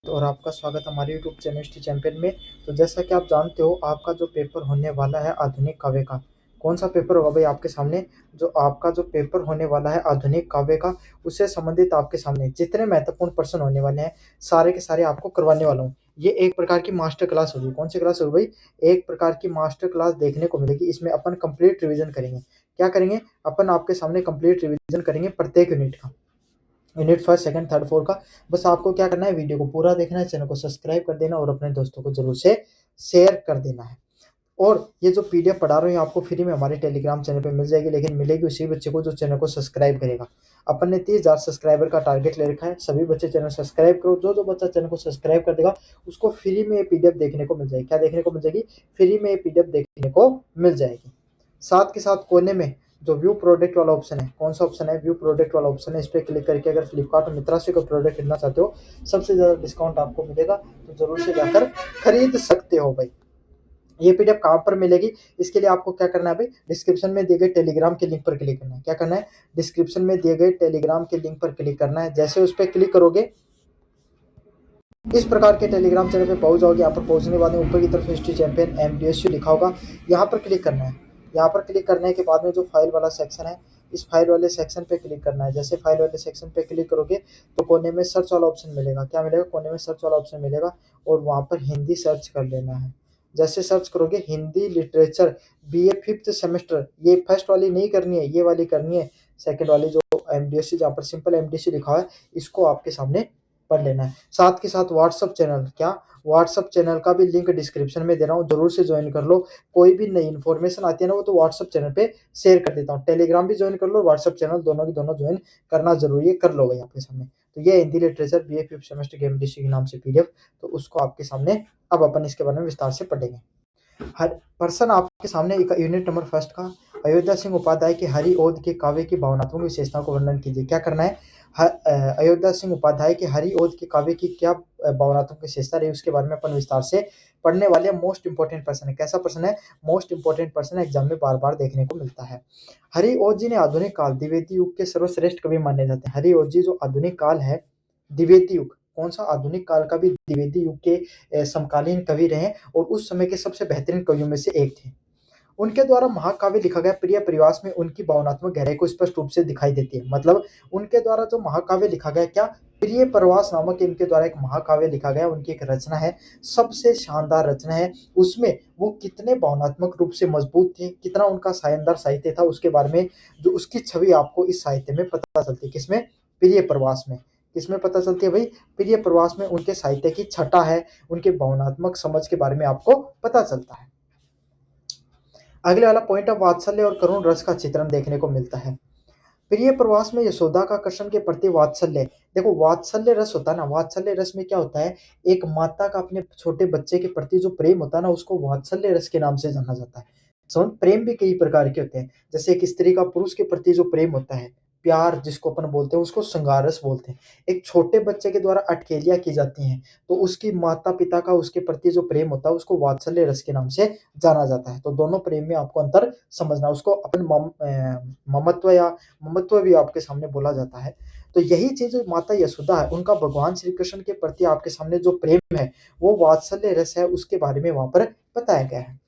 और आपका स्वागत है हमारे यूट्यूब चैनल हिस्ट्री चैंपियन में। तो जैसा कि आप जानते हो, आपका जो पेपर होने वाला है आधुनिक काव्य का, कौन सा पेपर होगा भाई आपके सामने? जो आपका जो पेपर होने वाला है आधुनिक काव्य का, उससे संबंधित आपके सामने जितने महत्वपूर्ण प्रश्न होने वाले हैं, सारे के सारे आपको करवाने वाला हूँ। ये एक प्रकार की मास्टर क्लास होगी। कौन सी क्लास होगी भाई? एक प्रकार की मास्टर क्लास देखने को मिलेगी। इसमें अपन कंप्लीट रिवीजन करेंगे। क्या करेंगे? अपन आपके सामने कंप्लीट रिवीजन करेंगे प्रत्येक यूनिट का, unit first, second, third, fourth का। बस आपको क्या करना है, वीडियो को पूरा देखना है, चैनल को सब्सक्राइब कर देना और अपने दोस्तों को जरूर से शेयर कर देना है। और ये जो पीडीएफ पढ़ा रहा हूँ, ये आपको फ्री में हमारे टेलीग्राम चैनल पे मिल जाएगी, लेकिन मिलेगी उसी बच्चे को जो चैनल को सब्सक्राइब करेगा। अपन ने 30,000 सब्सक्राइबर का टारगेट ले रखा है। सभी बच्चे चैनल सब्सक्राइब करो। जो जो बच्चा चैनल को सब्सक्राइब कर देगा, उसको फ्री में ये पीडीएफ देखने को मिल जाएगी। क्या देखने को मिल जाएगी? फ्री में ये पीडीएफ देखने को मिल जाएगी। साथ के साथ कोने में जो व्यू प्रोडक्ट वाला ऑप्शन है, कौन सा ऑप्शन है? व्यू प्रोडक्ट वाला ऑप्शन है। इस पर क्लिक करके अगर फ्लिपकार्ट और मित्रा से कोई प्रोडक्ट खरीदना चाहते हो, सबसे ज्यादा डिस्काउंट आपको मिलेगा, तो जरूर से जाकर खरीद सकते हो भाई। ये पीडीएफ कहाँ पर मिलेगी? इसके लिए आपको क्या करना है भाई? डिस्क्रिप्शन में दिए गए टेलीग्राम के लिंक पर क्लिक करना है। क्या करना है? डिस्क्रिप्शन में दिए गए टेलीग्राम के लिंक पर क्लिक करना है। जैसे उस पर क्लिक करोगे, इस प्रकार के टेलीग्राम चैनल पे पहुंच जाओगे। यहाँ पर पहुंचने के बाद में ऊपर की तरफ हिस्ट्री चैंपियन एमडीएसयू लिखा होगा, यहाँ पर क्लिक करना है। यहाँ पर क्लिक करने के बाद में जो फाइल वाला सेक्शन है, इस फाइल वाले सेक्शन पे क्लिक करना है। जैसे फाइल वाले सेक्शन पे क्लिक करोगे, तो कोने में सर्च वाला ऑप्शन मिलेगा। क्या मिलेगा? कोने में सर्च वाला ऑप्शन मिलेगा, और वहाँ पर हिंदी सर्च कर लेना है। जैसे सर्च करोगे, Hindi literature BA 5th semester, ये फर्स्ट वाली नहीं करनी है, ये वाली करनी है। सेकंड वाली जो एमडीएससी, जहाँ पर सिंपल एमडीएससी लिखा है, इसको आपके सामने पढ़ लेना है। साथ के साथ व्हाट्सअप चैनल, क्या व्हाट्सअप चैनल का भी लिंक डिस्क्रिप्शन में दे रहा हूँ, जरूर से ज्वाइन कर लो। कोई भी नई इन्फॉर्मेशन आती है ना, वो तो व्हाट्सअप चैनल पे शेयर कर देता हूँ। टेलीग्राम भी ज्वाइन कर लो, व्हाट्सअप चैनल दोनों की दोनों ज्वाइन करना जरूरी है, कर लो भाई आपके सामने। तो ये Hindi literature BA 5th semester के एमडीसी के नाम से पीडीएफ, तो उसको आपके सामने अब अपन इसके बारे में विस्तार से पढ़ेंगे। हर पर्सन आपके सामने एक यूनिट नंबर फर्स्ट का, अयोध्या सिंह उपाध्याय के हरि ओद के काव्य की भावनात्मक विशेषताओं को वर्णन कीजिए। क्या करना है? अयोध्या सिंह उपाध्याय के हरि ओद के काव्य की क्या भावनात्मक विशेषता रही, उसके बारे में अपन विस्तार से पढ़ने वाले। मोस्ट इंपोर्टेंट पर्सन है। कैसा पर्सन है? मोस्ट इंपोर्टेंट पर्सन है, एग्जाम में बार बार देखने को मिलता है। हरि ओद जी ने आधुनिक काल द्विवेदी युग के सर्वश्रेष्ठ कवि माने जाते हैं। हरि ओद जी जो आधुनिक काल है, द्विवेदी युग, कौन सा? आधुनिक काल का भी द्विवेदी युग के समकालीन कवि रहे, और उस समय के सबसे बेहतरीन कवियों में से एक थे। उनके द्वारा महाकाव्य लिखा गया प्रिय परिवास में उनकी भावनात्मक गहराई को स्पष्ट रूप से दिखाई देती है। मतलब उनके द्वारा जो महाकाव्य लिखा गया, क्या? प्रिय प्रवास नामक इनके द्वारा एक महाकाव्य लिखा गया, उनकी एक रचना है, सबसे शानदार रचना है। उसमें वो कितने भावनात्मक रूप से मजबूत थे, कितना उनका शानदार साहित्य था, उसके बारे में जो उसकी छवि आपको इस साहित्य में पता चलती है। किसमें? प्रिय प्रवास में। किसमें पता चलती है भाई? प्रिय प्रवास में उनके साहित्य की छटा है, उनके भावनात्मक समझ के बारे में आपको पता चलता है। अगले वाला पॉइंट ऑफ वात्सल्य और करुण रस का चित्रण देखने को मिलता है। प्रिय प्रवास में यशोदा का कृष्ण के प्रति वात्सल्य, देखो वात्सल्य रस होता है ना, वात्सल्य रस में क्या होता है? एक माता का अपने छोटे बच्चे के प्रति जो प्रेम होता है ना, उसको वात्सल्य रस के नाम से जाना जाता है। समझ? प्रेम भी कई प्रकार के होते हैं। जैसे एक स्त्री का पुरुष के प्रति जो प्रेम होता है, प्यार जिसको अपन बोलते हैं, उसको श्रृंगार रस बोलते हैं। एक छोटे बच्चे के द्वारा अटकेलियां की जाती हैं, तो उसकी माता पिता का उसके प्रति जो प्रेम होता है, उसको वात्सल्य रस के नाम से जाना जाता है। तो दोनों प्रेम में आपको अंतर समझना, उसको अपन ममत्व या ममत्व भी आपके सामने बोला जाता है। तो यही चीज माता यशोदा है, उनका भगवान श्री कृष्ण के प्रति आपके सामने जो प्रेम है, वो वात्सल्य रस है, उसके बारे में वहां पर बताया गया है।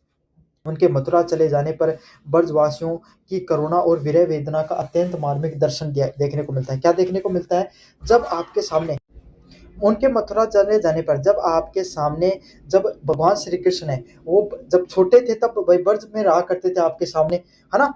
उनके मथुरा चले जाने पर ब्रजवासियों की करुणा और विरह वेदना का अत्यंत मार्मिक दर्शन देखने को मिलता है। क्या देखने को मिलता है? जब आपके सामने उनके मथुरा चले जाने पर, जब आपके सामने, जब भगवान श्री कृष्ण है, वो जब छोटे थे तब वही ब्रज में रहा करते थे आपके सामने, है ना?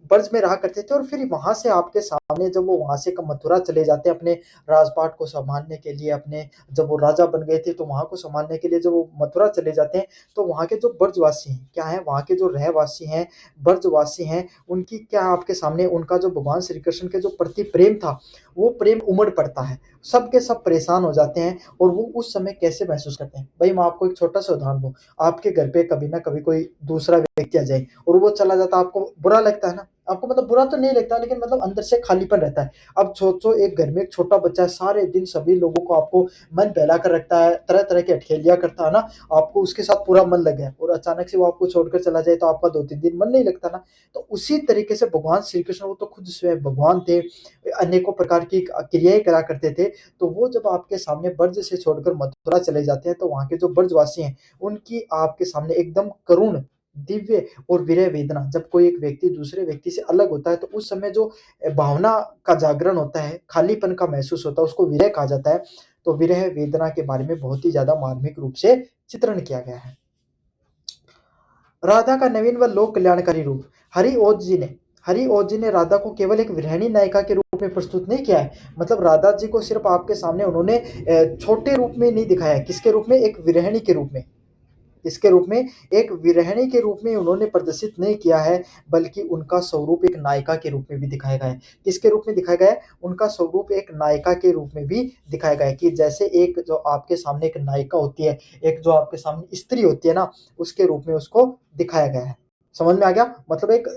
ब्रज में रहा करते थे, और फिर वहां से आपके सामने जब वो वहां से मथुरा चले जाते हैं अपने राजपाट को संभालने के लिए, अपने जब वो राजा बन गए थे तो वहां को संभालने के लिए जब वो मथुरा चले जाते हैं, तो वहां के जो ब्रजवासी हैं, क्या है? वहां के जो रहवासी हैं, ब्रजवासी हैं, उनकी क्या आपके सामने, उनका जो भगवान श्री कृष्ण के जो प्रति प्रेम था, वो प्रेम उमड़ पड़ता है। सब के सब परेशान हो जाते हैं, और वो उस समय कैसे महसूस करते हैं भाई? मैं आपको एक छोटा सा उदाहरण दूं। आपके घर पे कभी ना कभी कोई दूसरा व्यक्ति आ जाए और वो चला जाता, आपको बुरा लगता है ना? आपको मतलब बुरा तो नहीं लगता, लेकिन मतलब अंदर से खालीपन रहता है। अब सोचो एक घर में एक छोटा बच्चा है, सारे दिन सभी लोगों को आपको मन बहला कर रखता है, तरह-तरह की अठखेलियाँ करता है ना, आपको उसके साथ पूरा मन लग गया है और अचानक से वो आपको छोड़कर चला जाए तो आपका 2-3 दिन मन नहीं लगता ना। तो उसी तरीके से भगवान श्री कृष्ण, वो तो खुद स्वयं भगवान थे, अनेकों प्रकार की क्रियाएँ करा करते थे, तो वो जब आपके सामने ब्रज से छोड़कर मथुरा चले जाते हैं, तो वहाँ के जो ब्रजवासी हैं, उनकी आपके सामने एकदम करुण, दिव्य और विरह वेदना, जब कोई एक व्यक्ति दूसरे व्यक्ति से अलग होता है, तो उस समय जो भावना का जागरण होता है, खालीपन का महसूस होता है, उसको विरह कहा जाता है। तो विरह वेदना के बारे में बहुत ही ज़्यादा मार्मिक रूप से चित्रण किया गया है। राधा का नवीन व लोक कल्याणकारी रूप। हरि ओज जी ने राधा को केवल एक विरहिणी नायिका के रूप में प्रस्तुत नहीं किया है। मतलब राधा जी को सिर्फ आपके सामने उन्होंने छोटे रूप में नहीं दिखाया है। किसके रूप में? एक विरहिणी के रूप में। इसके रूप में एक विरहिणी के रूप में उन्होंने प्रदर्शित नहीं किया है, बल्कि उनका स्वरूप एक नायिका के रूप में भी दिखाया गया है। किसके रूप में दिखाया गया है? उनका स्वरूप एक नायिका के रूप में भी दिखाया गया है, कि जैसे एक जो आपके सामने एक नायिका होती है, एक जो आपके सामने स्त्री होती है ना, उसके रूप में उसको दिखाया गया है। समझ में आ गया? मतलब एक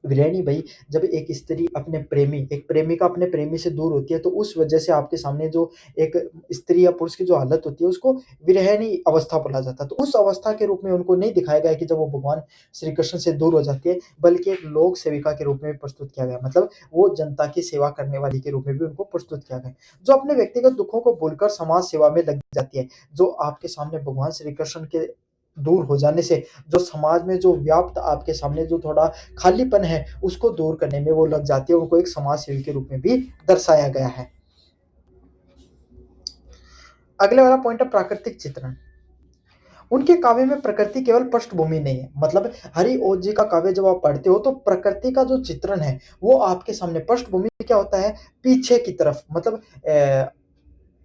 विरहिणी भाई, जब एक स्त्री अपने प्रेमी, एक प्रेमिका अपने प्रेमी से दूर होती है, तो उस वजह से आपके सामने जो एक स्त्री या पुरुष की जो हालत होती है, उसको विरहिणी अवस्था बोला जाता है। तो उस अवस्था के रूप में उनको नहीं दिखाया गया है कि जब वो भगवान श्री कृष्ण से दूर हो जाती है, बल्कि एक लोक सेविका के रूप में प्रस्तुत किया गया। मतलब वो जनता की सेवा करने वाली के रूप में भी उनको प्रस्तुत किया गया, जो अपने व्यक्तिगत दुखों को भूलकर समाज सेवा में लग जाती है। जो आपके सामने भगवान श्री कृष्ण के दूर हो जाने से जो समाज में जो व्याप्त आपके सामने जो थोड़ा खालीपन है, उसको दूर करने में वो लग जाती है। उनको एक समाज सेवी के रूप में भी दर्शाया गया है। अगले वाला पॉइंट है प्राकृतिक चित्रण। उनके काव्य में प्रकृति केवल पृष्ठभूमि नहीं है। मतलब हरि ओज जी का काव्य जब आप पढ़ते हो, तो प्रकृति का जो चित्रण है वो आपके सामने, पृष्ठभूमि क्या होता है? पीछे की तरफ, मतलब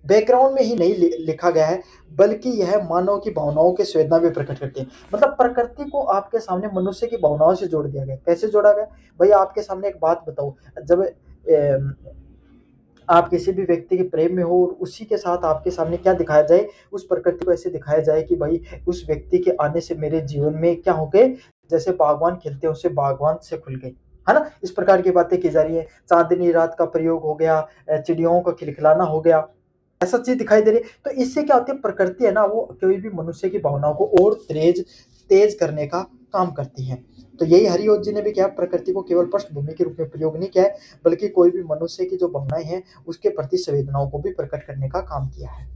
बैकग्राउंड में ही नहीं लिखा गया है, बल्कि यह मानव की भावनाओं के संवेदना भी प्रकट करती है। मतलब प्रकृति को आपके सामने मनुष्य की भावनाओं से जोड़ दिया गया। कैसे जोड़ा गया? भाई आपके सामने एक बात बताओ, जब आप किसी भी व्यक्ति के प्रेम में हो और उसी के साथ आपके सामने क्या दिखाया जाए? उस प्रकृति को ऐसे दिखाया जाए कि भाई उस व्यक्ति के आने से मेरे जीवन में क्या हो गए, जैसे बागवान खिलते हैं, उससे बागवान से खुल गए, है ना? इस प्रकार की बातें की जा रही है। चांदनी रात का प्रयोग हो गया, चिड़ियों का खिलखिलाना हो गया, ऐसा चीज दिखाई दे रही है। तो इससे क्या होती है? प्रकृति है ना, वो कोई भी मनुष्य की भावनाओं को और तेज तेज करने का काम करती है। तो यही हरिओत जी ने भी क्या, प्रकृति को केवल पृष्ठभूमि के रूप में प्रयोग नहीं किया है, बल्कि कोई भी मनुष्य की जो भावनाएं हैं उसके प्रति संवेदनाओं को भी प्रकट करने का काम किया है।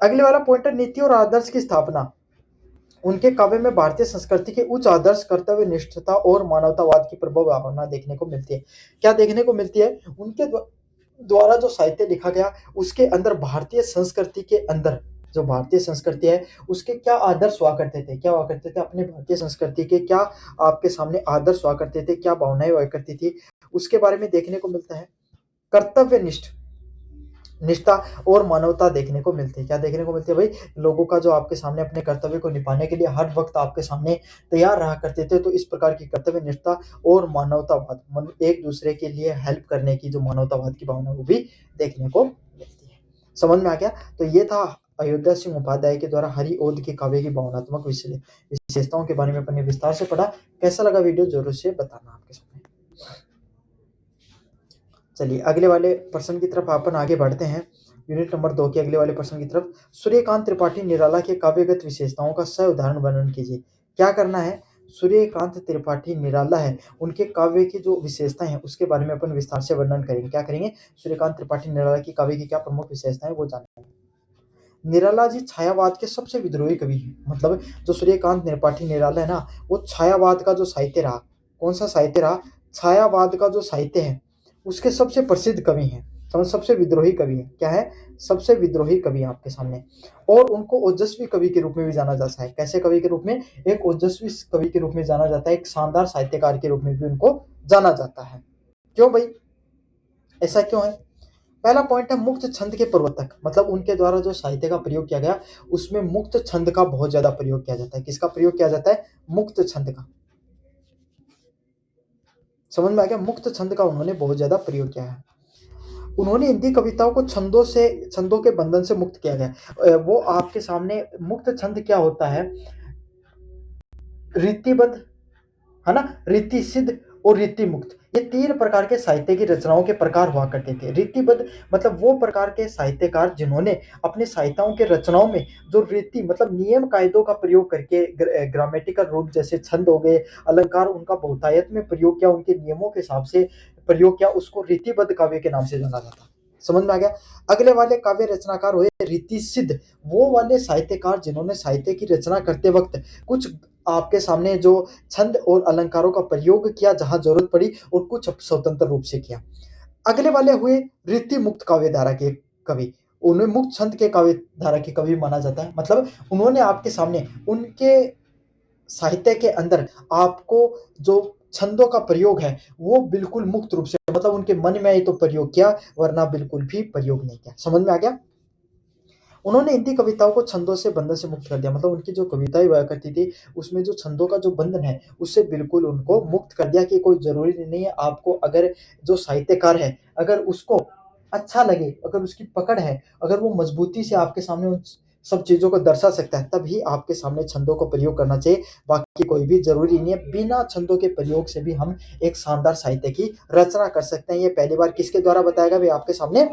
अगले वाला पॉइंट है नीति और आदर्श की स्थापना। उनके काव्य में भारतीय संस्कृति के उच्च आदर्श, कर्तव्य निष्ठता और मानवतावाद की प्रबल भावना देखने को मिलती है। क्या देखने को मिलती है? उनके द्वारा जो साहित्य लिखा गया, उसके अंदर भारतीय संस्कृति के अंदर, जो भारतीय संस्कृति है उसके क्या आदर्श हुआ करते थे, क्या हुआ करते थे, अपने भारतीय संस्कृति के क्या आपके सामने आदर्श हुआ करते थे, क्या भावनाएं हुआ करती थी, उसके बारे में देखने को मिलता है। कर्तव्य निष्ठा और मानवता देखने को मिलती है। क्या देखने को मिलती है भाई? लोगों का जो आपके सामने अपने कर्तव्य को निभाने के लिए हर वक्त आपके सामने तैयार रहा करते थे। तो इस प्रकार की कर्तव्य निष्ठा और मानवतावाद, एक दूसरे के लिए हेल्प करने की जो मानवतावाद की भावना, वो भी देखने को मिलती है। समझ में आ गया? तो ये था अयोध्या सिंह उपाध्याय के द्वारा हरि ओद के काव्य की भावनात्मक विशेषताओं के बारे में अपने विस्तार से पढ़ा। कैसा लगा वीडियो जरूर से बताना आपके सामने। चलिए अगले वाले प्रश्न की तरफ अपन आगे बढ़ते हैं। यूनिट नंबर 2 के अगले वाले प्रश्न की तरफ। सूर्यकांत त्रिपाठी निराला के काव्यगत विशेषताओं का सह उदाहरण वर्णन कीजिए। क्या करना है? सूर्यकांत त्रिपाठी निराला है, उनके काव्य की जो विशेषताएं हैं उसके बारे में अपन विस्तार से वर्णन करेंगे। क्या करेंगे? सूर्यकांत त्रिपाठी निराला की काव्य की क्या प्रमुख विशेषताएं वो जानेंगे। निराला जी छायावाद के सबसे विद्रोही कवि हैं। मतलब जो सूर्यकांत त्रिपाठी निराला है ना, वो छायावाद का जो साहित्य रहा, कौन सा साहित्य रहा? छायावाद का जो साहित्य है उसके सबसे प्रसिद्ध कवि हैं, समझ, सबसे विद्रोही कवि हैं। क्या है? सबसे विद्रोही कवि हैं आपके सामने। और उनको ओजस्वी कवि के रूप में भी जाना जाता है। कैसे कवि के रूप में? एक ओजस्वी कवि के रूप में जाना जाता है, एक शानदार साहित्यकार के रूप में भी उनको जाना जाता है। क्यों भाई, ऐसा क्यों है? पहला पॉइंट है मुक्त छंद के प्रवर्तक। मतलब उनके द्वारा जो साहित्य का प्रयोग किया गया उसमें मुक्त छंद का बहुत ज्यादा प्रयोग किया जाता है। किसका प्रयोग किया जाता है? मुक्त छंद का। समझ में आ गया? मुक्त छंद का उन्होंने बहुत ज्यादा प्रयोग किया है। उन्होंने हिंदी कविताओं को छंदों के बंधन से मुक्त किया गया। वो आपके सामने मुक्त छंद क्या होता है? रीतिबद्ध है ना, रीति सिद्ध और रीति मुक्त, ये तीन प्रकार के साहित्य की रचनाओं के प्रकार हुआ करते थे। रीतिबद्ध मतलब वो प्रकार के साहित्यकार जिन्होंने अपने साहित्यों के रचनाओं में जो रीति मतलब नियम कायदों का प्रयोग करके ग्रामेटिकल रूप जैसे छंद हो गए, अलंकार, उनका बहुतायत में प्रयोग किया, उनके नियमों के हिसाब से प्रयोग किया, उसको रीतिबद्ध काव्य के नाम से जाना जाता है। समझ में आ गया। अगले वाले काव्य रचनाकार हुए रीति सिद्ध, वो वाले साहित्यकार जिन्होंने साहित्य की रचना करते वक्त कुछ आपके सामने जो छंद और अलंकारों का प्रयोग किया जहां जरूरत पड़ी, और कुछ स्वतंत्र रूप से किया। अगले वाले हुए रीति मुक्त काव्य धारा के कवि, उन्हें मुक्त छंद के काव्य धारा के कवि माना जाता है। मतलब उन्होंने आपके सामने उनके साहित्य के अंदर आपको जो छंदों का प्रयोग है वो बिल्कुल मुक्त रूप से, मतलब उनके मन में आई तो प्रयोग किया, वरना बिल्कुल भी प्रयोग नहीं किया। समझ में आ गया। उन्होंने हिंदी कविताओं को छंदों से बंधन से मुक्त कर दिया, मतलब उनकी जो कविताएं हुआ करती थी उसमें जो छंदों का जो बंधन है उससे बिल्कुल उनको मुक्त कर दिया, कि कोई जरूरी नहीं है आपको, अगर जो साहित्यकार है अगर उसको अच्छा लगे, अगर उसकी पकड़ है, अगर वो मजबूती से आपके सामने उन सब चीजों को दर्शा सकता है, तभी आपके सामने छंदों को प्रयोग करना चाहिए। बाकी कोई भी जरूरी नहीं है, बिना छंदों के प्रयोग से भी हम एक शानदार साहित्य की रचना कर सकते हैं। ये पहली बार किसके द्वारा बताया गया भाई आपके सामने।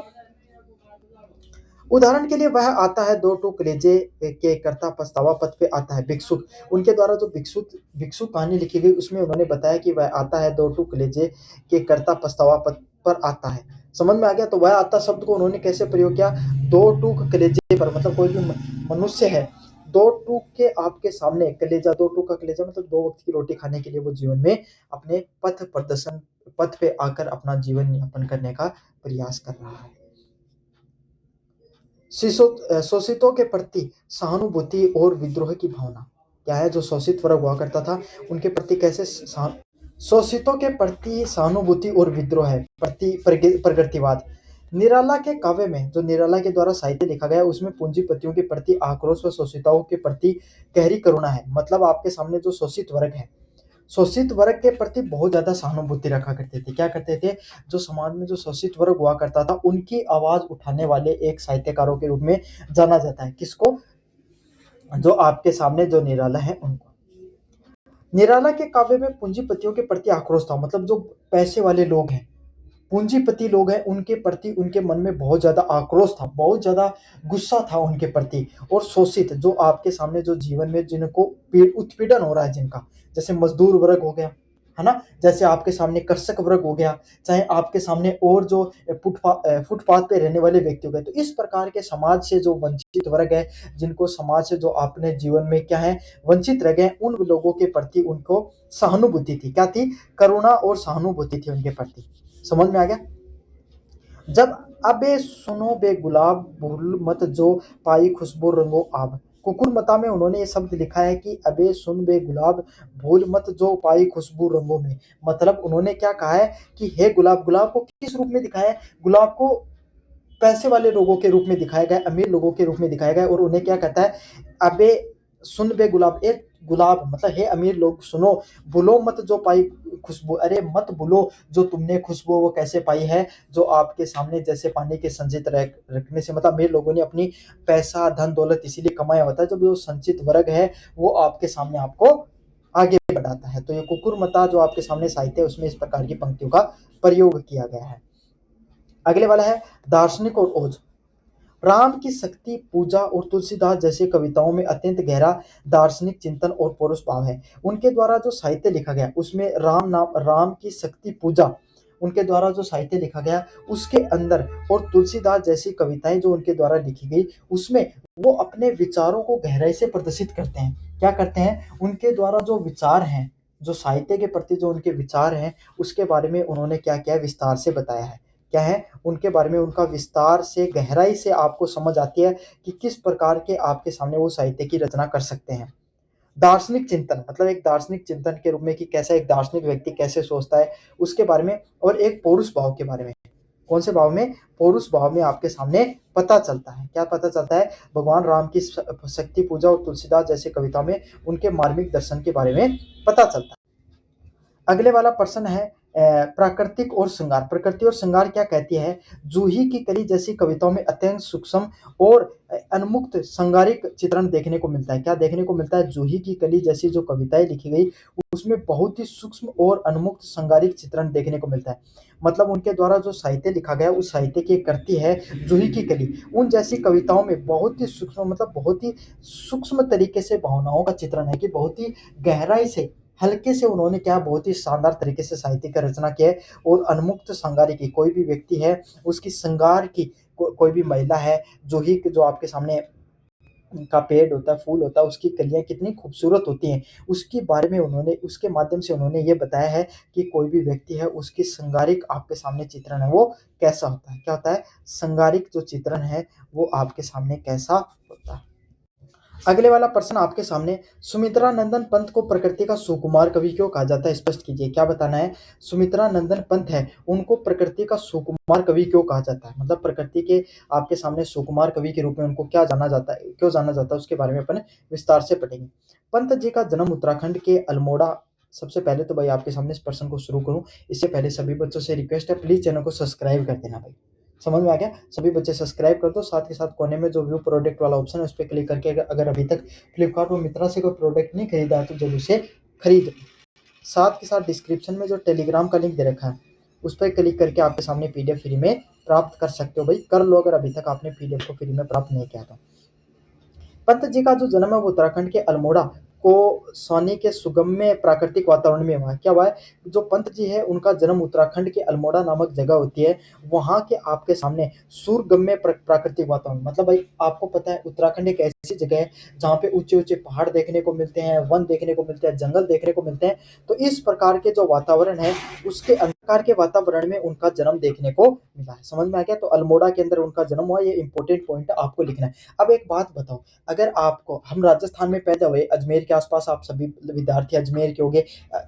उदाहरण के लिए वह आता है दो टूक कलेजे के करता पछतावा पथ पे आता है भिक्षुक, उनके द्वारा जो भिक्षुक भिक्षुक कहानी लिखी गई उसमें उन्होंने बताया कि वह आता है दो टूक कलेजे के करता पछतावा पथ पर आता है। समझ में आ गया। तो वह आता शब्द को उन्होंने कैसे प्रयोग किया, दो टूक कलेजे पर, मतलब कोई भी मनुष्य है, दो टूक के आपके सामने कलेजा, दो टूक का कलेजा मतलब दो वक्त की रोटी खाने के लिए वो जीवन में अपने पथ पे आकर अपना जीवन यापन करने का प्रयास कर रहा है। शोषितों के प्रति सहानुभूति और विद्रोह की भावना क्या है, जो शोषित वर्ग हुआ करता था उनके प्रति कैसे शोषितों के प्रति सहानुभूति और विद्रोह है, प्रगतिवाद। निराला के काव्य में, जो निराला के द्वारा साहित्य लिखा गया उसमें पूंजीपतियों के प्रति आक्रोश व शोषितों के प्रति गहरी करुणा है। मतलब आपके सामने जो शोषित वर्ग है, शोषित वर्ग के प्रति बहुत ज्यादा सहानुभूति रखा करते थे। क्या करते थे, जो समाज में जो शोषित वर्ग हुआ करता था उनकी आवाज उठाने वाले एक साहित्यकारों के रूप में जाना जाता है। किसको, जो आपके सामने जो निराला है उनको। निराला के काव्य में पूंजीपतियों के प्रति आक्रोश था, मतलब जो पैसे वाले लोग हैं, पूंजीपति लोग हैं, उनके प्रति उनके मन में बहुत ज्यादा आक्रोश था, बहुत ज्यादा गुस्सा था उनके प्रति। और शोषित जो आपके सामने जो जीवन में जिनको उत्पीड़न हो रहा है जिनका, जैसे मजदूर वर्ग हो गया, है ना, जैसे आपके सामने कृषक वर्ग हो गया, चाहे आपके सामने और जो फुटपाथ पे रहने वाले व्यक्ति हो गए, तो इस प्रकार के समाज से जो वंचित वर्ग है, जिनको समाज से जो अपने जीवन में क्या है वंचित रह गए, उन लोगों के प्रति उनको सहानुभूति थी। क्या थी, करुणा और सहानुभूति थी उनके प्रति। समझ में आ गया। जब अबे सुनो बे गुलाब भूल मत जो पाई खुशबू रंगो आब, कुकुर मता में उन्होंने ये शब्द लिखा है कि अबे सुन बे गुलाब भूल मत जो पाई खुशबू रंगों में। मतलब उन्होंने क्या कहा है कि हे गुलाब, गुलाब को किस रूप में दिखाया है, गुलाब को पैसे वाले लोगों के रूप में दिखाया गया, अमीर लोगों के रूप में दिखाया गया। और उन्हें क्या कहता है, अबे सुन बे गुलाब, ए गुलाब मतलब हे अमीर लोग सुनो, भूलो मत जो पाई खुशबू, अरे मत भूलो जो तुमने खुशबू वो कैसे पाई है, जो आपके सामने जैसे पानी के संचित रखने से, मतलब अमीर लोगों ने अपनी पैसा धन दौलत इसीलिए कमाया होता है, जब जो संचित वर्ग है वो आपके सामने आपको आगे बढ़ाता है। तो ये कुकुर मता जो आपके सामने साहित्य है उसमें इस प्रकार की पंक्तियों का प्रयोग किया गया है। अगले वाला है दार्शनिक और ओज। राम की शक्ति पूजा और तुलसीदास जैसे कविताओं में अत्यंत गहरा दार्शनिक चिंतन और पौरुष भाव है। उनके द्वारा जो साहित्य लिखा गया उसमें राम की शक्ति पूजा, उनके द्वारा जो साहित्य लिखा गया उसके अंदर, और तुलसीदास जैसी कविताएं जो उनके द्वारा लिखी गई उसमें वो अपने विचारों को गहराई से प्रदर्शित करते हैं। क्या करते हैं, उनके द्वारा जो विचार हैं, जो साहित्य के प्रति जो उनके विचार हैं उसके बारे में उन्होंने क्या किया, विस्तार से बताया है। क्या है, उनके बारे में उनका विस्तार से गहराई से आपको समझ आती है कि किस प्रकार के आपके सामने वो साहित्य की रचना कर सकते हैं। दार्शनिक चिंतन मतलब एक दार्शनिक चिंतन के रूप में कि कैसा एक दार्शनिक व्यक्ति कैसे सोचता है उसके बारे में, और एक पौरुष भाव के बारे में। कौन से भाव में, पौरुष भाव में आपके सामने पता चलता है। क्या पता चलता है, भगवान राम की शक्ति पूजा और तुलसीदास जैसे कविता में उनके मार्मिक दर्शन के बारे में पता चलता है। अगले वाला प्रश्न है प्राकृतिक और श्रृंगार। प्रकृति और श्रृंगार क्या कहती है? जूही की कली जैसी कविताओं में अत्यंत सूक्ष्म और उन्मुक्त श्रृंगारिक चित्रण देखने को मिलता है। क्या देखने को मिलता है? जूही की कली जैसी जो कविताएं लिखी गई उसमें बहुत ही सूक्ष्म और उन्मुक्त श्रृंगारिक चित्रण देखने को मिलता है। मतलब उनके द्वारा जो साहित्य लिखा गया उस साहित्य की एक कृति है जूही की कली। उन जैसी कविताओं में बहुत ही सूक्ष्म, मतलब बहुत ही सूक्ष्म तरीके से भावनाओं का चित्रण है कि बहुत ही गहराई से, हल्के से उन्होंने क्या बहुत ही शानदार तरीके से साहित्य का रचना किया है। और उन्मुक्त श्रृंगार की कोई भी व्यक्ति है उसकी श्रृंगार की कोई भी महिला है, जो आपके सामने का पेड़ होता है, फूल होता है, उसकी कलियां कितनी खूबसूरत होती हैं उसके बारे में उन्होंने, उसके माध्यम से उन्होंने ये बताया है कि कोई भी व्यक्ति है उसकी श्रृंगारिक आपके सामने चित्रण है वो कैसा होता है। क्या होता है? श्रृंगारिक जो चित्रण है वो आपके सामने कैसा होता है। अगले वाला प्रश्न आपके सामने, सुमित्रा नंदन पंत को प्रकृति का सुकुमार कवि क्यों कहा जाता है? स्पष्ट कीजिए। क्या बताना है? सुमित्रा नंदन पंत है उनको प्रकृति का सुकुमार कवि क्यों कहा जाता है? मतलब प्रकृति के आपके सामने सुकुमार कवि के रूप में उनको क्या जाना जाता है, क्यों जाना जाता है, उसके बारे में अपन विस्तार से पढ़ेंगे। पंत जी का जन्म उत्तराखंड के अल्मोड़ा। सबसे पहले तो भाई आपके सामने इस प्रश्न को शुरू करूं इससे पहले सभी बच्चों से रिक्वेस्ट है, प्लीज चैनल को सब्सक्राइब कर देना भाई। समझ में आ गया? सभी बच्चे सब्सक्राइब कर दो, साथ के साथ कोने में जो व्यू प्रोडक्ट वाला ऑप्शन है उस पर क्लिक करके अगर अभी तक फ्लिपकार्ट और मित्रा से कोई प्रोडक्ट नहीं खरीदा है तो जरूर से खरीद लो। साथ के साथ डिस्क्रिप्शन में जो टेलीग्राम का लिंक दे रखा है उस पर क्लिक करके आपके सामने पीडीएफ फ्री में प्राप्त कर सकते हो। भाई कर लो अगर अभी तक आपने पीडीएफ को फ्री में प्राप्त नहीं किया तो। पंत जी का जो जन्म है वो उत्तराखंड के अल्मोड़ा को सोनी के सुगम्य प्राकृतिक वातावरण में हुआ है। क्या हुआ है? जो पंत जी है उनका जन्म उत्तराखंड के अल्मोड़ा नामक जगह होती है, वहां के आपके सामने सुरगम्य प्राकृतिक वातावरण। मतलब भाई आपको पता है उत्तराखंड एक ऐसी जगह है जहाँ पे ऊंचे ऊंचे पहाड़ देखने को मिलते हैं, वन देखने को मिलते हैं, जंगल देखने को मिलते हैं। तो इस प्रकार के जो वातावरण है उसके अंधकार के वातावरण में उनका जन्म देखने को मिला है। समझ में आ गया? तो अल्मोड़ा के अंदर उनका जन्म हुआ, ये इंपॉर्टेंट पॉइंट आपको लिखना है। अब एक बात बताओ, अगर आपको, हम राजस्थान में पैदा हुए, अजमेर के आसपास आप सभी विद्यार्थी अजमेर के होंगे,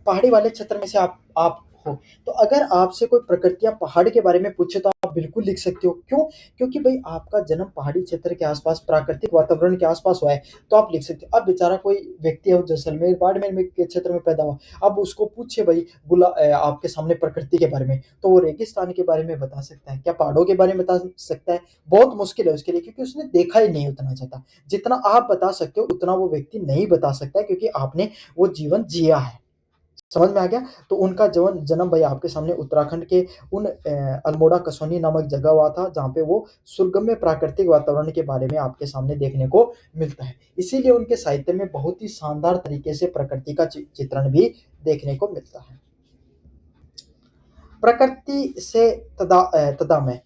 पहाड़ी वाले क्षेत्र में से आप हो, तो अगर आपसे कोई प्रकृति या पहाड़ के बारे में पूछे तो आप बिल्कुल लिख सकते हो। क्यों? क्योंकि भाई आपका जन्म पहाड़ी क्षेत्र के आसपास प्राकृतिक वातावरण के आसपास हुआ है तो आप लिख सकते हो। अब बेचारा कोई व्यक्ति है जैसलमेर बाड़मेर में के क्षेत्र में पैदा हुआ, अब उसको पूछे भाई आपके सामने प्रकृति के बारे में, तो वो रेगिस्तान के बारे में बता सकता है क्या? पहाड़ों के बारे में बता सकता है? बहुत मुश्किल है उसके लिए, क्योंकि उसने देखा ही नहीं उतना ज्यादा। जितना आप बता सकते हो उतना वो व्यक्ति नहीं बता सकता है, क्योंकि आपने वो जीवन जिया है। समझ में आ गया? तो उनका जन्म जन्म भाई आपके सामने उत्तराखंड के उन अल्मोड़ा कसौनी नामक जगह हुआ था जहाँ पे वो सुरगम्य प्राकृतिक वातावरण के बारे में आपके सामने देखने को मिलता है। इसीलिए उनके साहित्य में बहुत ही शानदार तरीके से प्रकृति का चित्रण भी देखने को मिलता है। प्रकृति से तदामय,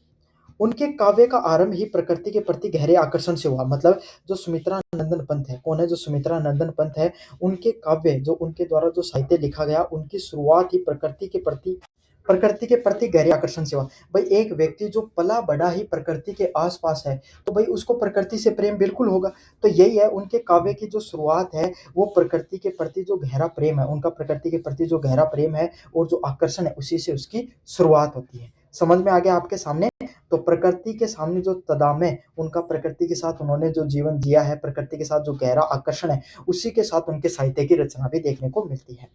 उनके काव्य का आरंभ ही प्रकृति के प्रति गहरे आकर्षण से हुआ। मतलब जो सुमित्रा नंदन पंत है, कौन है जो सुमित्रा नंदन पंत है, उनके काव्य, जो उनके द्वारा जो साहित्य लिखा गया उनकी शुरुआत ही प्रकृति के प्रति गहरे आकर्षण से हुआ। भाई एक व्यक्ति जो पला बड़ा ही प्रकृति के आसपास है तो भाई उसको प्रकृति से प्रेम बिल्कुल होगा। तो यही है उनके काव्य की जो शुरुआत है, वो प्रकृति के प्रति जो गहरा प्रेम है, उनका प्रकृति के प्रति जो गहरा प्रेम है और जो आकर्षण है उसी से उसकी शुरुआत होती है। समझ में आ गया आपके सामने? तो प्रकृति के सामने जो तदामे, उनका प्रकृति के साथ उन्होंने जो जीवन जिया है, प्रकृति के साथ जो गहरा आकर्षण है, उसी के साथ उनके साहित्य की रचना भी देखने को मिलती है।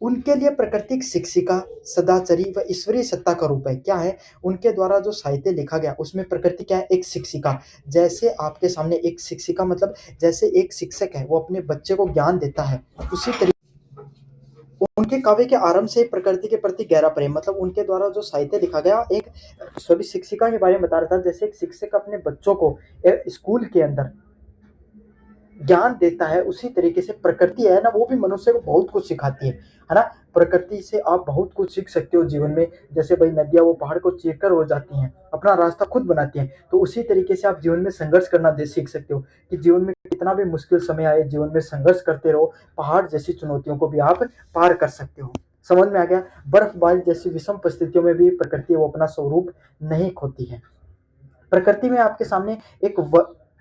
उनके लिए प्राकृतिक शिक्षिका, सदाचरी व ईश्वरीय सत्ता का रूप है। क्या है? उनके द्वारा जो साहित्य लिखा गया उसमें प्रकृति क्या है? एक शिक्षिका। जैसे आपके सामने एक शिक्षिका, मतलब जैसे एक शिक्षक है वो अपने बच्चे को ज्ञान देता है, उसी तरीके उनके काव्य के आरंभ से प्रकृति के प्रति गहरा प्रेम। मतलब उनके द्वारा जो साहित्य लिखा गया, एक सॉरी शिक्षिका के बारे में बता रहा था, जैसे एक शिक्षक अपने बच्चों को स्कूल के अंदर ज्ञान देता है, उसी तरीके से प्रकृति है ना, वो भी मनुष्य को बहुत कुछ सिखाती है ना। प्रकृति से आप बहुत कुछ सीख सकते हो जीवन में। जैसे भाई नदियां वो पहाड़ को चीर कर हो जाती हैं, अपना रास्ता खुद बनाती हैं, तो उसी तरीके से आप जीवन में संघर्ष करना सीख सकते हो कि जीवन में कितना भी मुश्किल समय आए, जीवन में संघर्ष करते रहो, पहाड़ जैसी चुनौतियों को भी आप पार कर सकते हो। समझ में आ गया? बर्फबारी जैसी विषम परिस्थितियों में भी प्रकृति वो अपना स्वरूप नहीं खोती है। प्रकृति में आपके सामने एक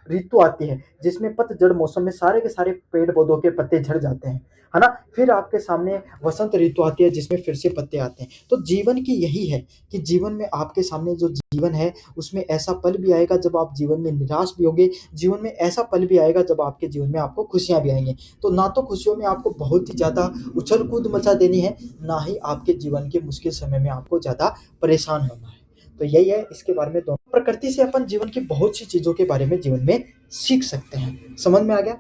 ऋतु आती है जिसमें पतझड़ मौसम में सारे के सारे पेड़ पौधों के पत्ते झड़ जाते हैं, है ना। फिर आपके सामने वसंत ऋतु आती है जिसमें फिर से पत्ते आते हैं। तो जीवन की यही है कि जीवन में आपके सामने जो जीवन है उसमें ऐसा पल भी आएगा जब आप जीवन में निराश भी होंगे, जीवन में ऐसा पल भी आएगा जब आपके जीवन में आपको खुशियां भी आएंगी। तो ना तो खुशियों में आपको बहुत ही ज्यादा उछल कूद मचा देनी है, ना ही आपके जीवन के मुश्किल समय में आपको ज्यादा परेशान होना है। तो यही है इसके बारे में। दोनों प्रकृति से अपन जीवन की बहुत सी चीजों के बारे में जीवन में सीख सकते हैं। समझ में आ गया।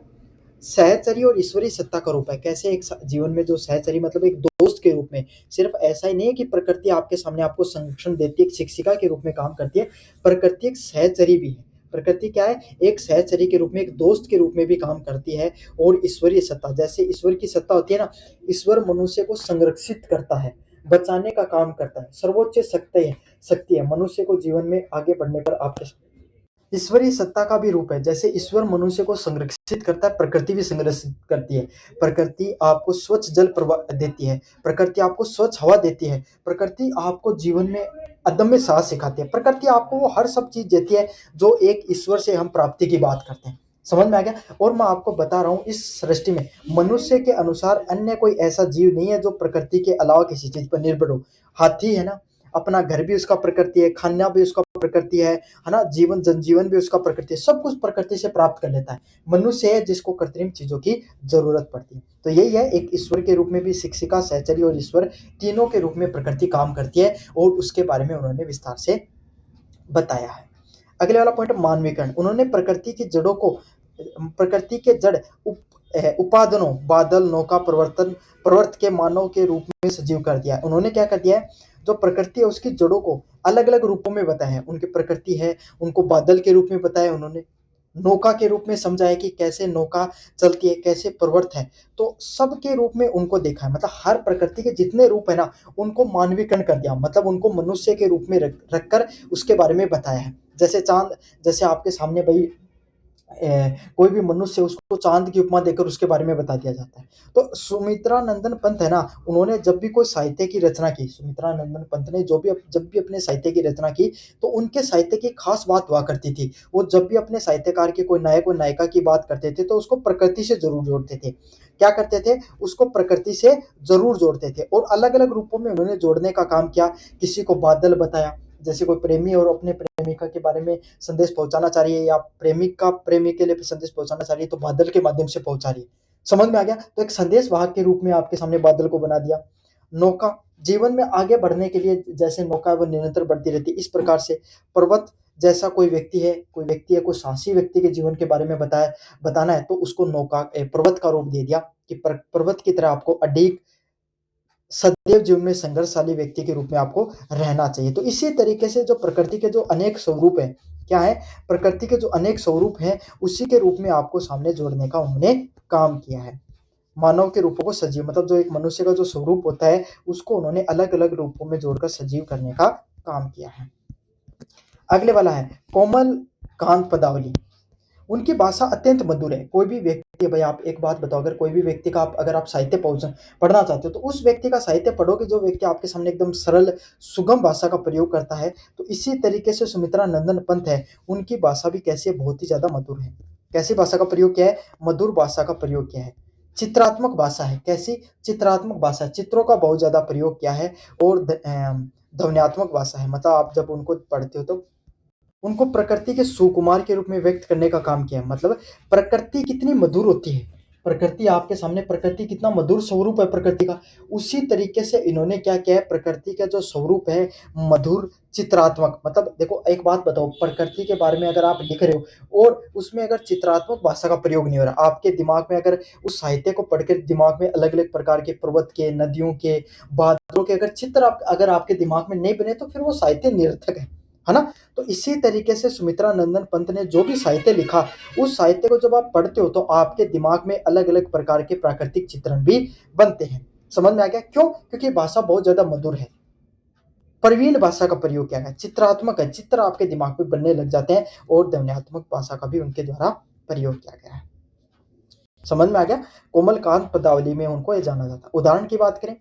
सहचरी और ईश्वरीय सत्ता का रूप है। कैसे एक जीवन में जो सहचरी मतलब एक दोस्त के रूप में, सिर्फ ऐसा ही नहीं है कि प्रकृति आपके सामने आपको संरक्षण देती है, एक शिक्षिका के रूप में काम करती है, प्रकृति एक सहचरी भी है। प्रकृति क्या है, एक सहचरी के रूप में, एक दोस्त के रूप में भी काम करती है। और ईश्वरीय सत्ता, जैसे ईश्वर की सत्ता होती है ना, ईश्वर मनुष्य को संरक्षित करता है, बचाने का काम करता है, सर्वोच्च शक्ति है मनुष्य को जीवन में आगे बढ़ने पर आपके। ईश्वरीय सत्ता का भी रूप है। जैसे ईश्वर मनुष्य को संरक्षित करता है, प्रकृति भी संरक्षित करती है। प्रकृति आपको स्वच्छ जल देती है, प्रकृति आपको स्वच्छ हवा देती है, प्रकृति आपको जीवन में अदम्य साहस सिखाती है, प्रकृति आपको वो हर सब चीज देती है जो एक ईश्वर से हम प्राप्ति की बात करते हैं। समझ में आ गया। और मैं आपको बता रहा हूँ, इस सृष्टि में मनुष्य के अनुसार अन्य कोई ऐसा जीव नहीं है जो प्रकृति के अलावा किसी चीज पर निर्भर हो। हाथी है ना, अपना घर भी उसका प्रकृति है, खाना भी उसका प्रकृति है ना, जीवन जनजीवन भी उसका प्रकृति है, सब कुछ प्रकृति से प्राप्त कर लेता है। मनुष्य है जिसको कृत्रिम चीजों की जरूरत पड़ती है। तो यही है, एक ईश्वर के रूप में भी शिक्षिका, सहचरी और ईश्वर, तीनों के रूप में प्रकृति काम करती है, और उसके बारे में उन्होंने विस्तार से बताया है। अगले वाला पॉइंट, मानवीकरण। उन्होंने प्रकृति की जड़ों को, प्रकृति के जड़ उपादानों, बादल, नौका, प्रवर्त के मानव के रूप में सजीव कर दिया है। उन्होंने क्या कर दिया है, जो प्रकृति है उसकी जड़ों को अलग अलग रूपों में बताया है। उनकी प्रकृति है, उनको बादल के रूप में बताया उन्होंने, नौका के रूप में समझाया कि कैसे नौका चलती है, कैसे पर्वत है। तो सबके रूप में उनको देखा है, मतलब हर प्रकृति के जितने रूप है ना, उनको मानवीकरण कर दिया, मतलब उनको मनुष्य के रूप में रखकर उसके बारे में बताया है। जैसे चांद, जैसे आपके सामने भाई कोई भी मनुष्य, उसको चांद की उपमा देकर उसके बारे में बता दिया जाता है। तो सुमित्रा नंदन पंत है ना, उन्होंने जब भी कोई साहित्य की रचना की, सुमित्रा नंदन पंत ने जब भी अपने साहित्य की रचना की, तो उनके साहित्य की खास बात हुआ करती थी। वो जब भी अपने साहित्यकार के कोई नायक और नायिका की बात करते थे तो उसको प्रकृति से जरूर जोड़ते थे। क्या करते थे, उसको प्रकृति से जरूर जोड़ते थे, और अलग अलग रूपों में उन्होंने जोड़ने का काम किया। किसी को बादल बताया, जैसे कोई प्रेमी और अपने प्रेमिका के बारे में संदेश पहुंचाना चाह रही है, या प्रेमिका प्रेमी के लिए संदेश पहुंचाना चाह रही है, तो बादल के माध्यम से पहुंचा रही है। समझ में आ गया। तो एक संदेश वाहक के रूप में आपके सामने बादल को बना दिया। नौका, जीवन में आगे बढ़ने के लिए जैसे नौका वो निरंतर बढ़ती रहती है, इस प्रकार से पर्वत, जैसा कोई व्यक्ति है, कोई साहसी व्यक्ति के जीवन के बारे में बताना है, तो उसको नौका पर्वत का रूप दे दिया कि पर्वत की तरह आपको अडिग सदैव जीवन में संघर्षशाली व्यक्ति के रूप में आपको रहना चाहिए। तो इसी तरीके से जो प्रकृति के जो अनेक स्वरूप है, क्या है, प्रकृति के जो अनेक स्वरूप हैं, उसी के रूप में आपको सामने जोड़ने का उन्होंने काम किया है। मानव के रूपों को सजीव, मतलब जो एक मनुष्य का जो स्वरूप होता है उसको उन्होंने अलग अलग रूपों में जोड़कर सजीव करने का काम किया है। अगले वाला है कोमल कांत पदावली। उनकी भाषा अत्यंत मधुर है। कोई भी व्यक्ति, भाई आप एक बात बताओ, अगर कोई भी व्यक्ति का अगर आप साहित्य पढ़ना चाहते हो, तो उस व्यक्ति का साहित्य पढ़ोगे जो व्यक्ति आपके सामने एकदम सरल सुगम भाषा का प्रयोग करता है। तो इसी तरीके से सुमित्रा नंदन पंत है, उनकी भाषा भी कैसी है, बहुत ही ज्यादा मधुर है। कैसी भाषा का प्रयोग किया है, मधुर भाषा का प्रयोग किया है। चित्रात्मक भाषा है, कैसी, चित्रात्मक भाषा, चित्रों का बहुत ज्यादा प्रयोग किया है। और ध्वन्यात्मक भाषा है, मतलब आप जब उनको पढ़ते हो तो उनको प्रकृति के सुकुमार के रूप में व्यक्त करने का काम किया। मतलब प्रकृति कितनी मधुर होती है, प्रकृति आपके सामने, प्रकृति कितना मधुर स्वरूप है प्रकृति का, उसी तरीके से इन्होंने क्या किया है, प्रकृति का जो स्वरूप है मधुर चित्रात्मक। मतलब देखो एक बात बताओ, प्रकृति के बारे में अगर आप लिख रहे हो और उसमें अगर चित्रात्मक भाषा का प्रयोग नहीं हो रहा, आपके दिमाग में अगर उस साहित्य को पढ़कर दिमाग में अलग अलग प्रकार के पर्वत के, नदियों के, बादलों के अगर चित्र अगर आपके दिमाग में नहीं बने, तो फिर वो साहित्य निरर्थक है ना। तो इसी तरीके से सुमित्रा नंदन पंत ने जो भी साहित्य लिखा, उस साहित्य को जब आप पढ़ते हो तो आपके दिमाग में अलग अलग प्रकार के प्राकृतिक चित्रण भी बनते हैं। समझ में आ गया, क्यों, क्योंकि भाषा बहुत ज्यादा मधुर है, प्रवीण भाषा का प्रयोग किया गया, चित्रात्मक है, चित्र आपके दिमाग में बनने लग जाते हैं, और ध्वन्यात्मक भाषा का भी उनके द्वारा प्रयोग किया गया है। समझ में आ गया। कोमलकांत पदावली में उनको यह जाना जाता है। उदाहरण की बात करें,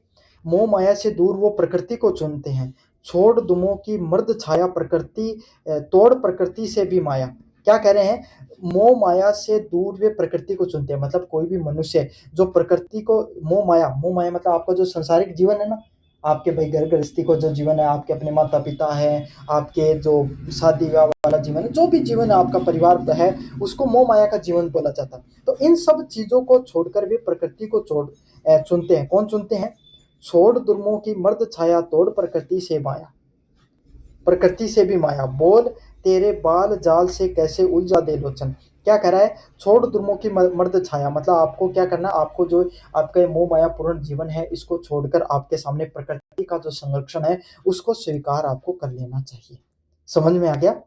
मोह माया से दूर वो प्रकृति को चुनते हैं, छोड़ दुमों की मर्द छाया, प्रकृति तोड़ प्रकृति से भी माया, क्या कह रहे हैं? मोह माया से दूर वे प्रकृति को चुनते हैं। मतलब कोई भी मनुष्य जो प्रकृति को मोह माया मतलब आपका जो सांसारिक जीवन है ना, आपके भाई घर गृहस्थी को जो जीवन है, आपके अपने माता पिता है, आपके जो शादी विवाह वाला जीवन है, जो भी जीवन है आपका परिवार है, उसको मोह माया का जीवन बोला जाता है। तो इन सब चीजों को छोड़कर वे प्रकृति को चुनते हैं। कौन चुनते हैं? छोड़ दुर्मोह की मर्द छाया, तोड़ प्रकृति से माया, प्रकृति से भी माया, बोल तेरे बाल जाल से कैसे उलझा दे लोचन। क्या कह रहा है? छोड़ दुर्मोह की मर्द छाया, मतलब आपको क्या करना है? आपको जो आपका ये मोह माया पूर्ण जीवन है, इसको छोड़कर आपके सामने प्रकृति का जो संरक्षण है, उसको स्वीकार आपको कर लेना चाहिए। समझ में आ गया?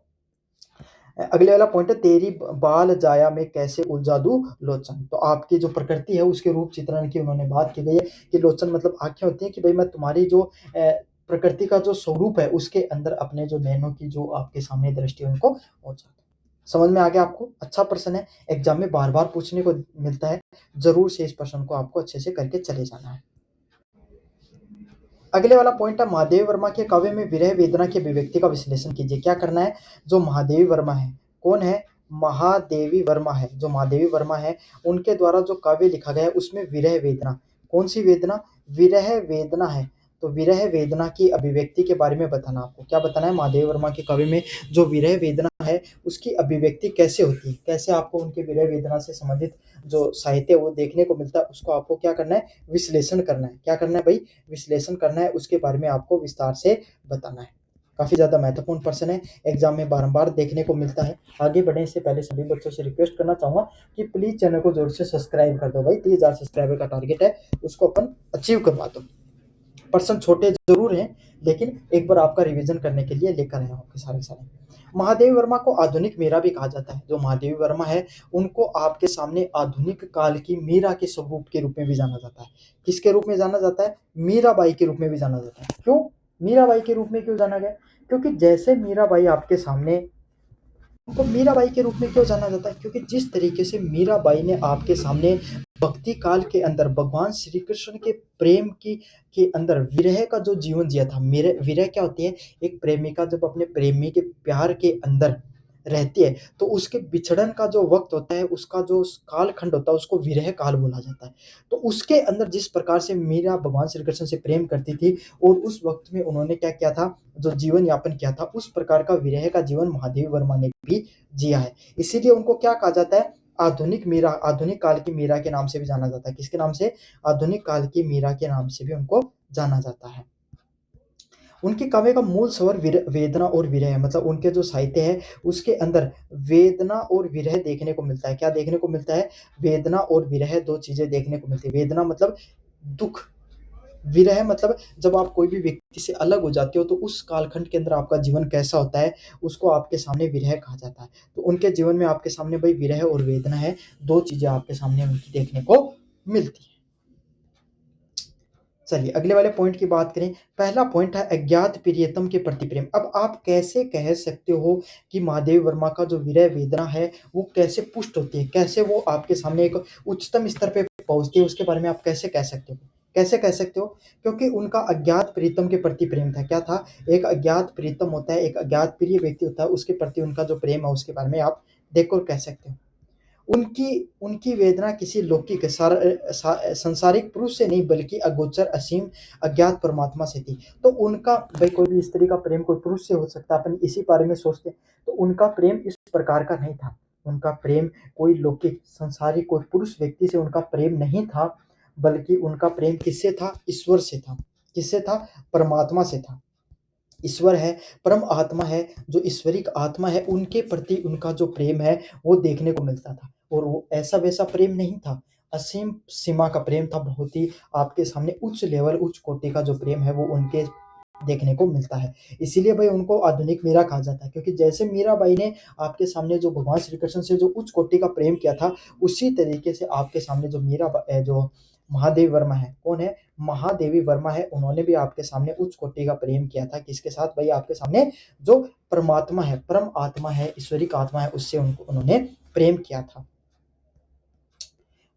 अगले वाला पॉइंट है, तेरी बाल जाया में कैसे उलझा दूं लोचन। तो आपकी जो प्रकृति है उसके रूप चित्रण की उन्होंने बात की गई है कि लोचन मतलब आंखें होती हैं, कि भाई मैं तुम्हारी जो प्रकृति का जो स्वरूप है उसके अंदर अपने जो नैनों की जो आपके सामने दृष्टि है उनको हो जाता है। समझ में आ गया आपको? अच्छा प्रश्न है, एग्जाम में बार बार पूछने को मिलता है, जरूर से इस प्रश्न को आपको अच्छे से करके चले जाना है। अगले वाला पॉइंट है, महादेव वर्मा के काव्य में विरह वेदना की अभिव्यक्ति का विश्लेषण कीजिए। क्या करना है? जो महादेवी वर्मा है, कौन है? महादेवी वर्मा है। जो महादेवी वर्मा है उनके द्वारा जो काव्य लिखा गया है उसमें विरह वेदना, कौन सी वेदना? विरह वेदना है। तो विरह वेदना की अभिव्यक्ति के बारे में बताना, आपको क्या बताना है? महादेव वर्मा के काव्य में जो विरह वेदना है उसकी अभिव्यक्ति कैसे होती है, कैसे आपको उनके विरह वेदना से संबंधित जो साहित्य वो देखने को मिलता है, उसको आपको क्या करना है? विश्लेषण करना है। क्या करना है भाई? विश्लेषण करना है, उसके बारे में आपको विस्तार से बताना है। काफी ज्यादा महत्वपूर्ण प्रश्न है, एग्जाम में बारंबार देखने को मिलता है। आगे बढ़ने से पहले सभी बच्चों से रिक्वेस्ट करना चाहूंगा कि प्लीज चैनल को जोर से सब्सक्राइब कर दो भाई। 30,000 सब्सक्राइबर का टारगेट है, उसको अपन अचीव करवा दो। प्रश्न छोटे जरूर हैं, लेकिन एक बार आपका रिवीजन करने के लिए लेकर आया हूँ आपके सारे। महादेवी वर्मा को आधुनिक मीरा भी कहा जाता है। जो महादेवी वर्मा है उनको आपके सामने आधुनिक काल की मीरा के स्वरूप के रूप में भी जाना जाता है। किसके रूप में जाना जाता है? मीराबाई के रूप में भी जाना जाता है। क्यों मीराबाई के रूप में क्यों जाना गया? क्योंकि जैसे मीराबाई आपके सामने, उनको मीराबाई के रूप में क्यों जाना जाता है? क्योंकि जिस तरीके से मीराबाई ने आपके सामने भक्ति काल के अंदर भगवान श्री कृष्ण के प्रेम की के अंदर विरह का जो जीवन जिया था। मेरे विरह क्या होती है? एक प्रेमिका जब अपने प्रेमी के प्यार के अंदर रहती है तो उसके बिछड़न का जो वक्त होता है, उसका जो कालखंड होता है, उसको विरह काल बोला जाता है। तो उसके अंदर जिस प्रकार से मीरा भगवान श्री कृष्ण से प्रेम करती थी और उस वक्त में उन्होंने क्या किया था, जो जीवन यापन किया था, उस प्रकार का विरह का जीवन महादेवी वर्मा ने भी जिया है। इसीलिए उनको क्या कहा जाता है? आधुनिक मीरा, आधुनिक काल की मीरा के नाम से भी जाना जाता है। किसके नाम से? आधुनिक काल की मीरा के नाम से भी उनको जाना जाता है। उनके काव्य का मूल स्वर वेदना और विरह है। मतलब उनके जो साहित्य है उसके अंदर वेदना और विरह देखने को मिलता है। क्या देखने को मिलता है? वेदना और विरह, दो चीजें देखने को मिलती है। वेदना मतलब दुख, विरह मतलब जब आप कोई भी व्यक्ति से अलग हो जाते हो तो उस कालखंड के अंदर आपका जीवन कैसा होता है, उसको आपके सामने विरह कहा जाता है। तो उनके जीवन में आपके सामने भाई विरह और वेदना है, दो चीजें आपके सामने उनकी देखने को मिलती है। चलिए अगले वाले पॉइंट की बात करें। पहला पॉइंट है अज्ञात प्रियतम के प्रति प्रेम। अब आप कैसे कह सकते हो कि महादेव वर्मा का जो विरह वेदना है वो कैसे पुष्ट होती है, कैसे वो आपके सामने एक उच्चतम स्तर पे पहुंचती है, उसके बारे में आप कैसे कह सकते हो? कैसे कह सकते हो? क्योंकि उनका अज्ञात प्रीतम के प्रति प्रेम था। क्या था? एक अज्ञात प्रीतम होता है, एक अज्ञात प्रिय व्यक्ति होता है, उसके प्रति उनका जो प्रेम है उसके बारे में आप देखकर कह सकते हो। उनकी उनकी वेदना किसी लौकिक संसारिक पुरुष से नहीं बल्कि अगोचर असीम अज्ञात परमात्मा से थी। तो उनका भाई कोई भी स्त्री का प्रेम कोई पुरुष से हो सकता है, अपन इसी बारे में सोचते हैं। तो उनका प्रेम इस प्रकार का नहीं था। उनका प्रेम कोई लौकिक संसारिक कोई पुरुष व्यक्ति से उनका प्रेम नहीं था, बल्कि उनका प्रेम किससे था? ईश्वर से था। किससे था? परमात्मा से था। ईश्वर है, परम आत्मा है, जो ईश्वरिक आत्मा है, उनके प्रति उनका जो प्रेम है वो देखने को मिलता था। और वो ऐसा वैसा प्रेम नहीं था, असीम सीमा का प्रेम था। बहुत ही आपके सामने उच्च लेवल, उच्च कोटि का जो प्रेम है वो उनके देखने को मिलता है। इसीलिए भाई उनको आधुनिक मीरा कहा जाता है, क्योंकि जैसे मीराबाई ने आपके सामने जो भगवान श्री कृष्ण से जो उच्च कोटि का प्रेम किया था, उसी तरीके से आपके सामने जो जो महादेवी वर्मा है, कौन है? महादेवी वर्मा है, उन्होंने भी आपके सामने उच्च कोटि का प्रेम किया था। किसके साथ? भाई आपके सामने जो परमात्मा है, परम आत्मा है, ईश्वरिक आत्मा है, उससे उन्होंने प्रेम किया था।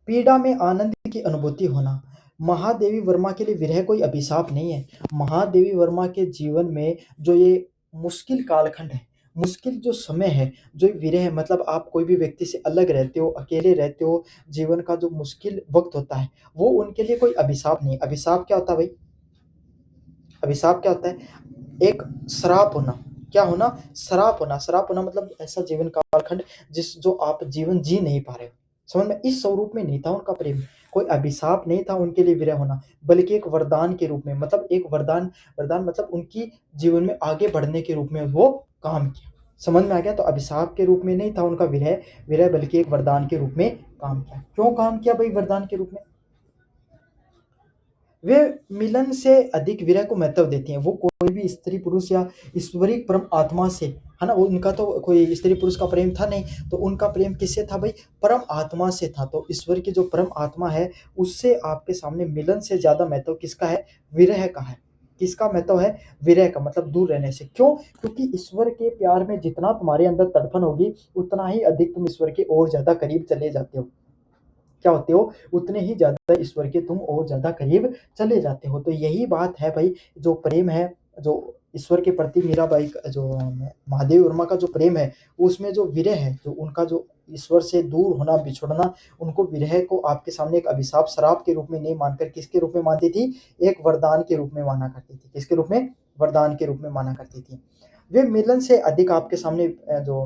पीड़ा में आनंद की अनुभूति होना। महादेवी वर्मा के लिए विरह कोई अभिशाप नहीं है। महादेवी वर्मा के जीवन में जो ये मुश्किल कालखंड है, मुश्किल जो समय है, जो विरह मतलब आप कोई भी व्यक्ति से अलग रहते हो, अकेले रहते हो, जीवन का जो मुश्किल वक़्त होता है, वो उनके लिए कोई अभिशाप नहीं है। अभिशाप क्या होता है भाई? अभिशाप क्या होता है? एक श्राप होना। क्या होना? श्राप होना। श्राप होना मतलब ऐसा जीवन कालखंड जो आप जीवन जी नहीं पा रहे हो। समझ में? इस स्वरूप में नहीं था उनका प्रेम। कोई अभिशाप नहीं था उनके लिए विरह होना, बल्कि एक वरदान के रूप में, मतलब एक वरदान। वरदान मतलब उनकी जीवन में आगे बढ़ने के रूप में वो काम किया। समझ में आ गया? तो अभिशाप के रूप में नहीं था उनका विरह, विरह बल्कि एक वरदान के रूप में काम किया। क्यों काम किया भाई वरदान के रूप में? वे मिलन से अधिक विरह को महत्व देती हैं। वो कोई भी स्त्री पुरुष या ईश्वरीय परम आत्मा से, है ना? वो उनका तो कोई स्त्री पुरुष का प्रेम था नहीं, तो उनका प्रेम किससे था भाई? परम आत्मा से था। तो ईश्वर की जो परम आत्मा है, उससे आपके सामने मिलन से ज़्यादा महत्व किसका है? विरह का है। किसका महत्व है? विरह का, मतलब दूर रहने से। क्यों? क्योंकि ईश्वर के प्यार में जितना तुम्हारे अंदर तड़पन होगी, उतना ही अधिक तुम ईश्वर के और ज़्यादा करीब चले जाते हो। क्या होते हो? उतने ही ज़्यादा ईश्वर के तुम और ज़्यादा करीब चले जाते हो। तो यही बात है भाई, जो प्रेम है, जो ईश्वर के प्रति मीराबाई का जो महादेव वर्मा का जो प्रेम है, उसमें जो विरह है, जो उनका जो ईश्वर से दूर होना, बिछुड़ना, उनको विरह को आपके सामने एक अभिशाप, श्राप के रूप में नहीं मानकर किसके रूप में मानती थी? एक वरदान के रूप में माना करती थी। किसके रूप में? वरदान के रूप में माना करती थी। वे मिलन से अधिक आपके सामने जो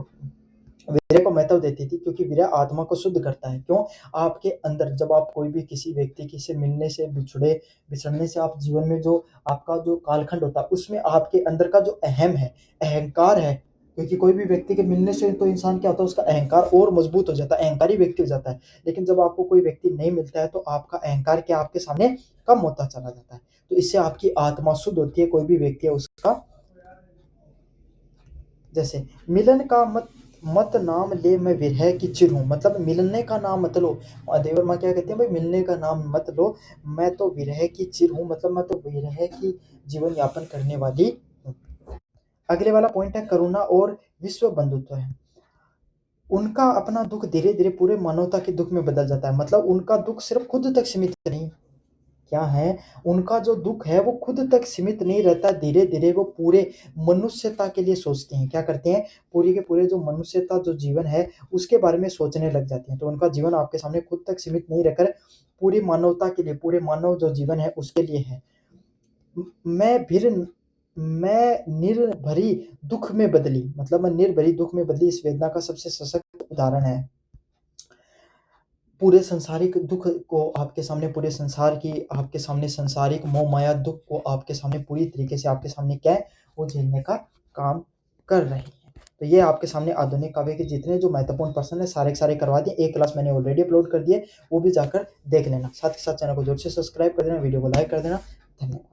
विरह को महत्व देती थी, क्योंकि विरह आत्मा को शुद्ध करता है। क्यों? आपके अंदर जब आप कोई भी किसी व्यक्ति की से मिलने से, बिछड़ने से, आप जीवन में जो आपका जो कालखंड होता है, उसमें आपके अंदर का जो अहम है, अहंकार है, क्योंकि कोई भी व्यक्ति के मिलने से तो इंसान क्या होता है? उसका अहंकार और मजबूत हो जाता है, अहंकारी व्यक्ति हो जाता है। लेकिन जब आपको कोई व्यक्ति नहीं मिलता है, तो आपका अहंकार क्या आपके सामने कम होता चला जाता है। तो इससे आपकी आत्मा शुद्ध होती है। कोई भी व्यक्ति है उसका, जैसे मिलन का मत मत नाम ले मैं विरह की चिर हूँ, मतलब मिलने का नाम मत लो। महादेव वर्मा क्या कहते हैं भाई? मिलने का नाम मत लो, मैं तो विरह की चिर हूँ, मतलब मैं तो विरह की जीवन यापन करने वाली हूँ। अगले वाला पॉइंट है करुणा और विश्व बंधुत्व है। उनका अपना दुख धीरे धीरे पूरे मानवता के दुख में बदल जाता है। मतलब उनका दुख सिर्फ खुद तक सीमित नहीं, क्या है? उनका जो दुःख है वो खुद तक सीमित नहीं रहता, धीरे-धीरे वो पूरे मनुष्यता के लिए सोचते हैं। क्या करते हैं? पूरे के पूरे जो मनुष्यता जो जीवन है, उसके बारे में सोचने लग जाते हैं। तो उनका जीवन आपके सामने खुद तक सीमित नहीं रहकर पूरी मानवता के लिए, पूरे मानव जो जीवन है उसके लिए है। म मैं निर्भरी दुःख में बदली, मतलब मैं निर्भरी दुःख में बदली, इस वेदना का सबसे सशक्त उदाहरण है। पूरे संसारिक दुःख को आपके सामने, पूरे संसार की आपके सामने संसारिक मोह-माया दुःख को आपके सामने पूरी तरीके से आपके सामने क्या है? वो झेलने का काम कर रही है। तो ये आपके सामने आधुनिक काव्य के जितने जो महत्वपूर्ण प्रश्न हैं, सारे के सारे करवा दिए। एक क्लास मैंने ऑलरेडी अपलोड कर दी है, वो भी जाकर देख लेना। साथ ही साथ चैनल को ज़रूर से सब्सक्राइब कर देना, वीडियो को लाइक कर देना। धन्यवाद।